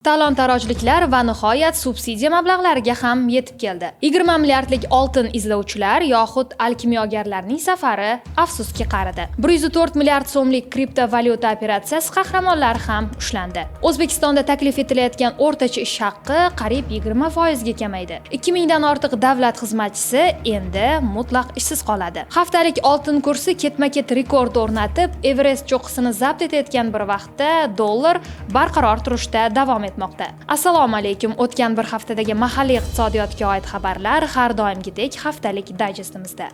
Talon-tarojliklar va nihoyat subsidiya mablag'lariga ham yetib keldi. 20 milliardlik oltin izlovchilar yoxud alkimyogarlarning safari afsuski qaridi. 104 milliard so'mlik kriptovalyuta operatsiyasi qahramonlari ham ushlandi. O'zbekistonda taklif etilayotgan o'rtacha ish haqqi qariyb 20% ga kamaydi. 2000 dan ortiq davlat xizmatchisi endi mutlaq ishsiz qoladi. Haftalik oltin kursi ketma-ket rekord o'rnatib, Everest cho'qqisini zabt etayotgan bir vaqtda dollar barqaror turishda davom etmoqda. Assalomu alaykum. O'tgan bir haftadagi mahalliy iqtisodiyotga oid xabarlar har doimgidek haftalik dayjestimizda.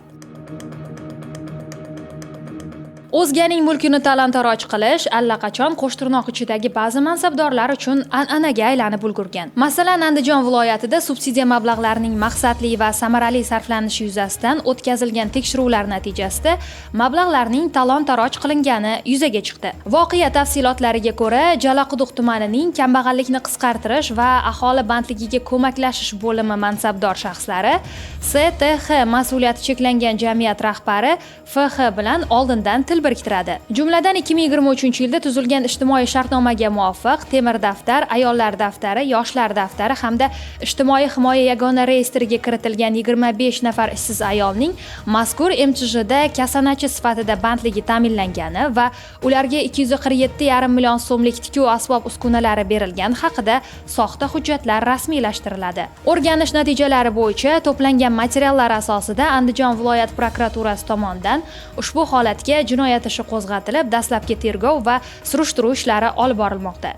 O'zganing mulkini talon-taroj qilish allaqachon Qo'shtirnoq ichidagi ba'zi mansabdorlar uchun an'anaga aylanib ulgurgan. Masalan, Andijon viloyatida subsidiya mablag'larining maqsadli va samarali sarflanishi yuzasidan o'tkazilgan tekshiruvlar natijasida mablag'larning talon-taroj qilingani yuzaga chiqdi. Voqea tafsilotlariga ko'ra, Jalaquduq tumanining kambag'allikni qisqartirish va aholi bandligiga ko'maklashish bo'limi mansabdor shaxslari STX mas'uliyati cheklangan jamiyat rahbari FX bilan oldindan til biriktiradi. Jumladan 2023-yilda tuzilgan ijtimoiy shartnomaga muvofiq temir daftar, ayollar daftari, yoshlar daftari hamda ijtimoiy himoya yagona reyestriga kiritilgan 25 nafar ishsiz ayolning mazkur MCHda kasanachi sifatida bandligi ta'minlangani va ularga 247,5 million so'mlik tikuv asbob uskunalari berilgani haqida soxta hujjatlar rasmiylashtiriladi. O'rganish natijalari bo'yicha to'plangan materiallar asosida Andijon viloyat prokuraturasi tomonidan ushbu holatga jinoyat ishi qo'zg'atilib, dastlabki tergov va surishtiruv ishlari olib borilmoqda.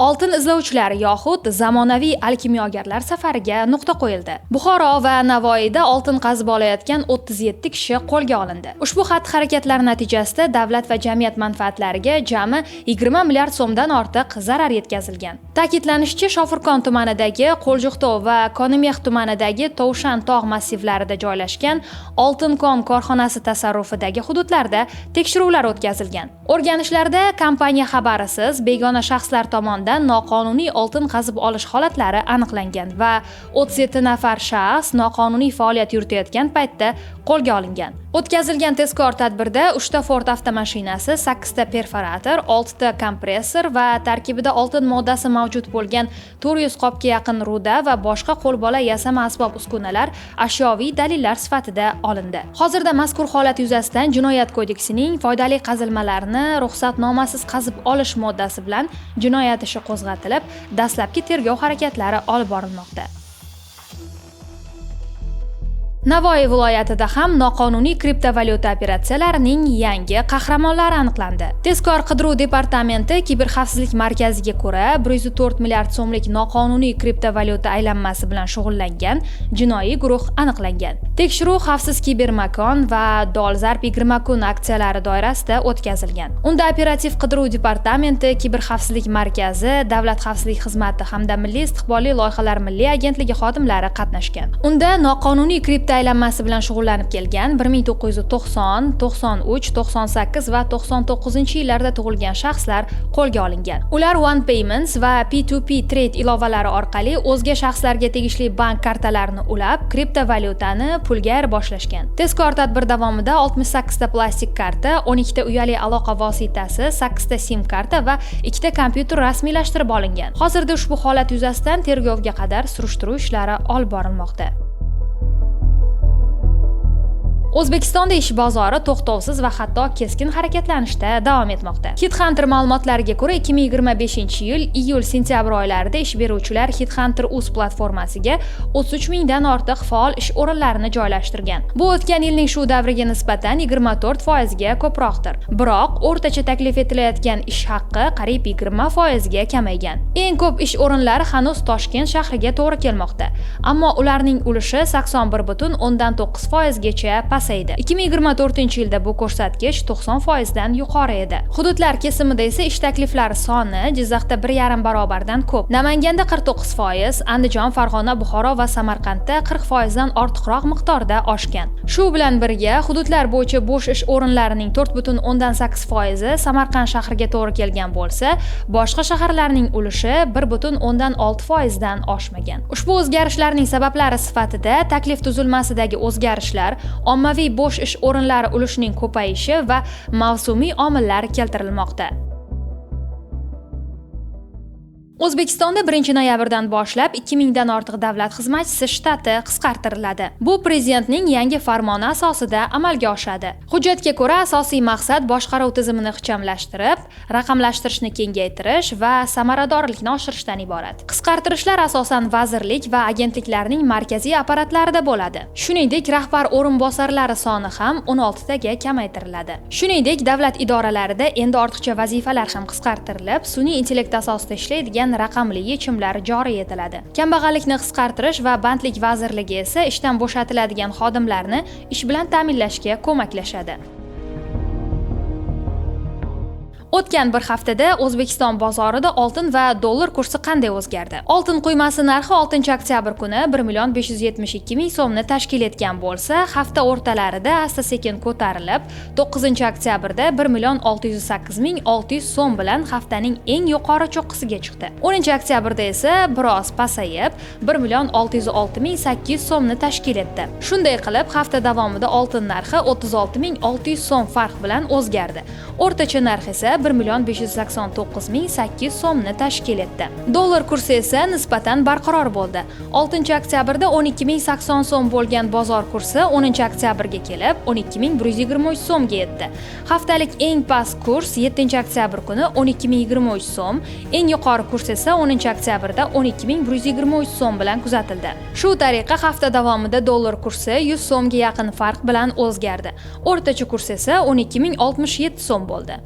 Oltin izlovchilar yoxud zamonaviy alkimyogarlar safariga nuqta qo'yildi. Buxoro va Navoiyda oltin qazib olayotgan 37 kishi qo'lga olindi. Ushbu xatti-harakatlar natijasida davlat va jamiyat manfaatlariga jami 20 milliard so'mdan ortiq zarar yetkazilgan. Ta'kidlanishicha, Shofirkon tumanidagi Qo'ljiqtov va Konimex tumanidagi Tovshan tog' massivlarida joylashgan Oltincom korxonasi tasarrufidagi hududlarda tekshiruvlar o'tkazilgan. O'rganishlarda kompaniya xabarisiz begona shaxslar tomonidan noqonuniy oltin qazib olish holatlari aniqlangan va 37 nafar shaxs noqonuniy faoliyat yuritayotgan paytda qo'lga olingan. O'tkazilgan tezkor tadbirda 3 ta Ford avtomashinasi, 8 ta perforator, 6 ta kompressor va tarkibida oltin moddasi mavjud bo'lgan 400 qopga yaqin ruda va boshqa qo'lbola yasama asbob uskunalar ashyoviy dalillar sifatida olindi. Hozirda mazkur holat yuzasidan Jinoyat kodeksining foydali qazilmalarni ruxsatnomasiz qazib olish moddasi bilan jinoyat ishi qo'zg'atilib, dastlabki tergov harakatlari olib borilmoqda. Navoiy viloyatida ham noqonuniy kriptovalyuta operatsiyalarining yangi qahramonlari aniqlandi. Tezkor qidiruv departamenti kiberxavfsizlik markaziga ko'ra 104 milliard so'mlik noqonuniy kriptovalyuta aylanmasi bilan shug'ullangan jinoiy guruh aniqlangan. Tekshiruv xavfsiz kibermakon va dolzarb 20 kun aksiyalari doirasida o'tkazilgan. Unda operativ qidiruv departamenti, kiberxavfsizlik markazi, davlat xavfsizlik xizmati hamda milliy istiqbolli loyihalar milliy agentligi xodimlari qatnashgan. Unda noqonuniy kripto aylanmasi bilan shug'ullanib kelgan 1990, 93, 98 va 99-yillarda tug'ilgan shaxslar qo'lga olingan. Ular One Payments va P2P Trade ilovalari orqali o'zga shaxslarga tegishli bank kartalarini ulab, kriptovalyutani pulga ayirboshlashgan. Tezkor tadbir davomida 68 ta plastik karta, 12 ta uyali aloqa vositasi, 8 ta SIM karta va 2 ta kompyuter rasmiylashtirib olingan. Hozirda ushbu holat yuzasidan tergovga qadar surishtiruv ishlari olib borilmoqda. O'zbekistonda ish bozori to'xtovsiz va hatto keskin harakatlanishda davom etmoqda. Headhunter ma'lumotlariga ko'ra 2025-yil iyul-sentyabr oylarida ish beruvchilar Headhunter.uz platformasiga 33 mingdan ortiq faol ish o'rinlarini joylashtirgan. Bu o'tgan yilning shu davriga nisbatan 24% ga ko'proqdir. Biroq o'rtacha taklif etilayotgan ish haqqi qariyb 20% ga kamaygan. Eng ko'p ish o'rinlari hanuz Toshkent shahriga to'g'ri kelmoqda. Ammo ularning ulushi 81,9% gacha pasaydi. 2024-yilda bu ko'rsatkich 90% dan yuqori edi. Hududlar kesimida esa ish takliflari soni Jizzaxda 1,5 barobardan ko'p. Namanganda 49%, Andijon, Farg'ona, Buxoro va Samarqandda 40% dan ortiqroq miqdorda oshgan. Shu bilan birga hududlar bo'yicha bo'sh ish o'rinlarining 4,8% Samarqand shahriga to'g'ri kelgan bo'lsa, boshqa shaharlarning ulushi 1,6% dan oshmagan. Ushbu o'zgarishlarning sabablari sifatida taklif tuzilmasidagi o'zgarishlar, ommaviy bo'sh ish o'rinlari ulushining ko'payishi va mavsumiy omillar keltirilmoqda. O'zbekistonda 1-noyabrdan boshlab 2000 dan ortiq davlat xizmatchisi shtati qisqartiriladi. Bu prezidentning yangi farmoni asosida amalga oshadi. Hujjatga ko'ra asosiy maqsad boshqaruv tizimini ixchamlashtirib, raqamlashtirishni kengaytirish va samaradorlikni oshirishdan iborat. Qisqartirishlar asosan vazirlik va agentliklarning markaziy apparatlarida bo'ladi. Shuningdek, rahbar o'rinbosarlari soni ham 16 taga kamaytiriladi. Shuningdek, davlat idoralarida endi ortiqcha vazifalar ham qisqartirilib, sun'iy intellekt asosida ishlaydigan raqamli yechimlar joriy etiladi. Kambag'allikni qisqartirish va bandlik vazirligi esa ishdan bo'shatiladigan xodimlarni ish bilan ta'minlashga ko'maklashadi. O'tgan bir haftada O'zbekiston bozorida oltin va dollar kursi qanday o'zgardi? Oltin quymasi narxi 6-oktyabr kuni 1,572,000 so'mni tashkil etgan bo'lsa, hafta o'rtalarida asta-sekin ko'tarilib, 9-oktyabrda 1,608,600 so'm bilan haftaning eng yuqori cho'qqisiga chiqdi. 10-oktyabrda esa biroz pasayib, 1,606,800 so'mni tashkil etdi. Shunday qilib, hafta davomida oltin narxi 36,600 so'm farq bilan o'zgardi. O'rtacha narx esa 1,589,800 so'mni tashkil etdi. Dollar kursi esa nisbatan barqaror bo'ldi. 6-oktyabrda 12,080 so'm bo'lgan bozor kursi 10-oktyabrga kelib 12,123 so'mga yetdi. Haftalik eng past kurs 7-oktyabr kuni 12,023 so'm, eng yuqori kurs esa 10-oktyabrda 12,123 so'm bilan kuzatildi. Shu tariqa hafta davomida dollar kursi 100 so'mga yaqin farq bilan o'zgardi. O'rtacha kurs esa 12,067 so'm bo'ldi.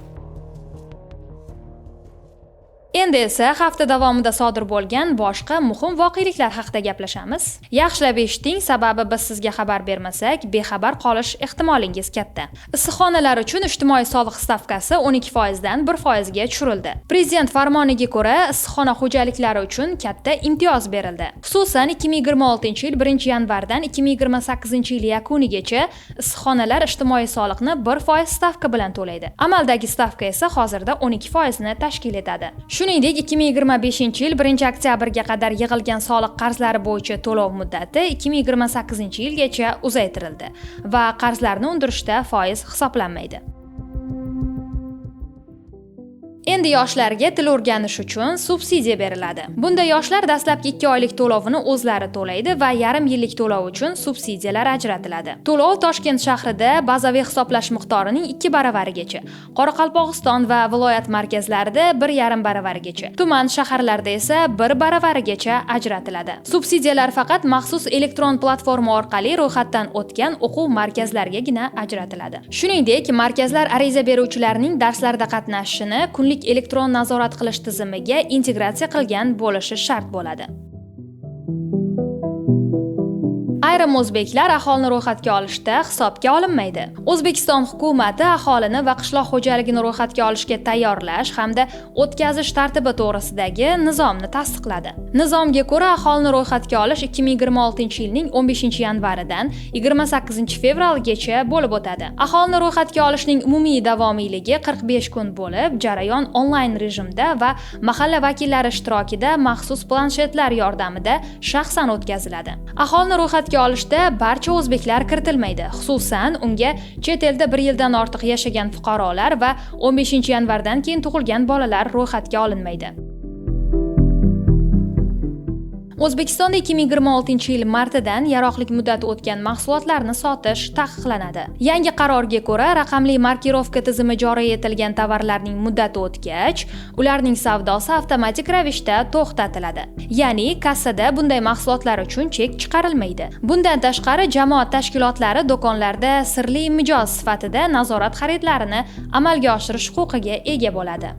Endi esa hafta davomida sodir bo'lgan boshqa muhim voqeliklar haqida gaplashamiz. Yaxshilab eshiting, sababi biz sizga xabar bermasak, bexabar qolish ehtimolingiz katta. Issiqxonalar uchun ijtimoiy soliq stavkasi 12% dan 1% ga tushirildi. Prezident farmoniga ko'ra, issiqxona xo'jaliklari uchun katta imtiyoz berildi. Xususan 2026-yil 1-yanvardan 2028-yil yakunigacha issiqxonalar ijtimoiy soliqni 1% stavka bilan to'laydi. Amaldagi stavka esa hozirda 12% ni tashkil etadi. Shuningdek, 2025-yil 1-oktyabrga qadar yig'ilgan soliq qarzlari bo'yicha to'lov muddati 2028-yilgacha uzaytirildi va qarzlarni undirishda foiz hisoblanmaydi. Endi yoshlarga til o'rganish uchun subsidiya beriladi. Bunda yoshlar dastlabki 2 oylik to'lovini o'zlari to'laydi va yarim yillik to'lov uchun subsidiyalar ajratiladi. To'lov Toshkent shahrida bazaviy hisoblash miqdorining 2 baravarigacha, Qoraqalpog'iston va viloyat markazlarida 1,5 baravarigacha, tuman shaharlarda esa 1 baravarigacha ajratiladi. Subsidiyalar faqat maxsus elektron platforma orqali ro'yxatdan o'tgan o'quv markazlarigagina ajratiladi. Shuningdek, markazlar ariza beruvchilarning darslarda qatnashishini kunlik elektron nazorat qilish tizimiga integratsiya qilgan bo'lishi shart bo'ladi. Ayrim o'zbeklar aholini ro'yxatga olishda hisobga olinmaydi. O'zbekiston hukumati aholini va qishloq xo'jaligini ro'yxatga olishga tayyorlash hamda o'tkazish tartibi to'g'risidagi nizomni tasdiqladi. Nizomga ko'ra, aholini ro'yxatga olish 2026-yilning 15-yanvaridan 28-fevralgacha bo'lib o'tadi. Aholini ro'yxatga olishning umumiy davomiyligi 45 kun bo'lib, jarayon onlayn rejimda va mahalla vakillari ishtirokida maxsus planshetlar yordamida shaxsan o'tkaziladi. Aholini ro'yxatga olishda barcha o'zbeklar kiritilmaydi. Xususan, unga chet elda 1 yildan ortiq yashagan fuqarolar va 15-yanvardan keyin tug'ilgan bolalar ro'yxatga olinmaydi. O'zbekistonda 2026-yil martidan yaroqlilik muddati o'tgan mahsulotlarni sotish taqiqlanadi. Yangi qarorga ko'ra, raqamli markirovka tizimi joriy etilgan tovarlarning muddati o'tgach, ularning savdosi avtomatik ravishda to'xtatiladi. Ya'ni, kassada bunday mahsulotlar uchun chek chiqarilmaydi. Bundan tashqari, jamoat tashkilotlari do'konlarda sirli mijoz sifatida nazorat xaridlarini amalga oshirish huquqiga ega bo'ladi.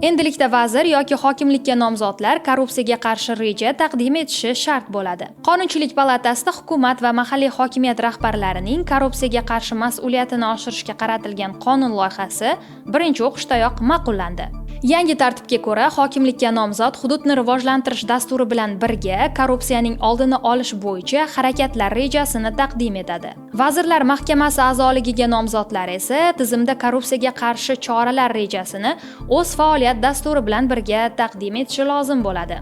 Endilikda vazir yoki hokimlikka nomzodlar korrupsiyaga qarshi reja taqdim etishi shart bo'ladi. Qonunchilik palatasida hukumat va mahalliy hokimiyat rahbarlarining korrupsiyaga qarshi mas'uliyatini oshirishga qaratilgan qonun loyihasi birinchi o'qishdayoq ma'qullandi. Yangi tartibga ko'ra, hokimlikka nomzod hududni rivojlantirish dasturi bilan birga korrupsiyaning oldini olish bo'yicha harakatlar rejasini taqdim etadi. Vazirlar Mahkamasi a'zoligiga nomzodlar esa tizimda korrupsiyaga qarshi choralar rejasini o'z faoliyat dasturi bilan birga taqdim etishi lozim bo'ladi.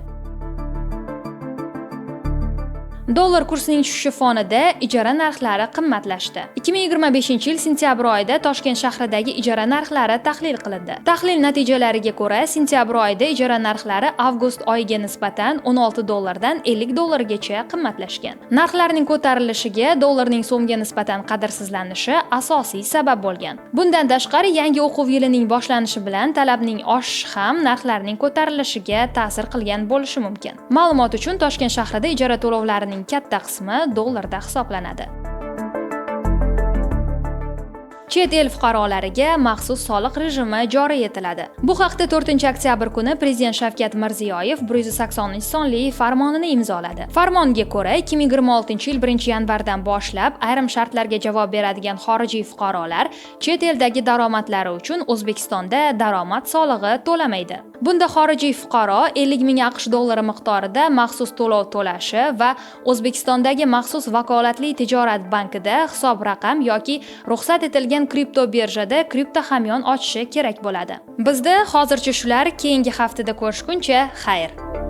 Dollar kursining tushishi fonida ijara narxlari qimmatlashdi. 2025-yil sentyabr oyida Toshkent shahridagi ijara narxlari tahlil qilindi. Tahlil natijalariga ko'ra, sentyabr oyida ijara narxlari avgust oyiga nisbatan 16 dollardan 50 dollargacha qimmatlashgan. Narxlarning ko'tarilishiga dollarning so'mga nisbatan qadrsizlanishi asosiy sabab bo'lgan. Bundan tashqari, yangi o'quv yilining boshlanishi bilan talabning oshishi ham narxlarning ko'tarilishiga ta'sir qilgan bo'lishi mumkin. Ma'lumot uchun, Toshkent shahrida ijara to'lovlarining katta qismi dollarda hisoblanadi. Chet el fuqarolariga maxsus soliq rejimi joriy etiladi. Bu haqda 4-oktyabr kuni Prezident Shavkat Mirziyoyev 180 sonli farmonini imzoladi. Farmonga ko'ra, 2026-yil 1-yanvardan boshlab ayrim shartlarga javob beradigan xorijiy fuqarolar chet eldagi daromadlari uchun O'zbekistonda daromad solig'i to'lamaydi. Bunda xorijiy fuqaro 50 ming AQSh dollari miqdorida maxsus to'lov to'lashi va O'zbekistondagi maxsus vakolatli tijorat bankida hisob raqam yoki ruxsat etilgan kripto birjada kripto hamyon ochishi kerak bo'ladi. Bizda hozircha shular, keyingi haftada ko'rishguncha xayr.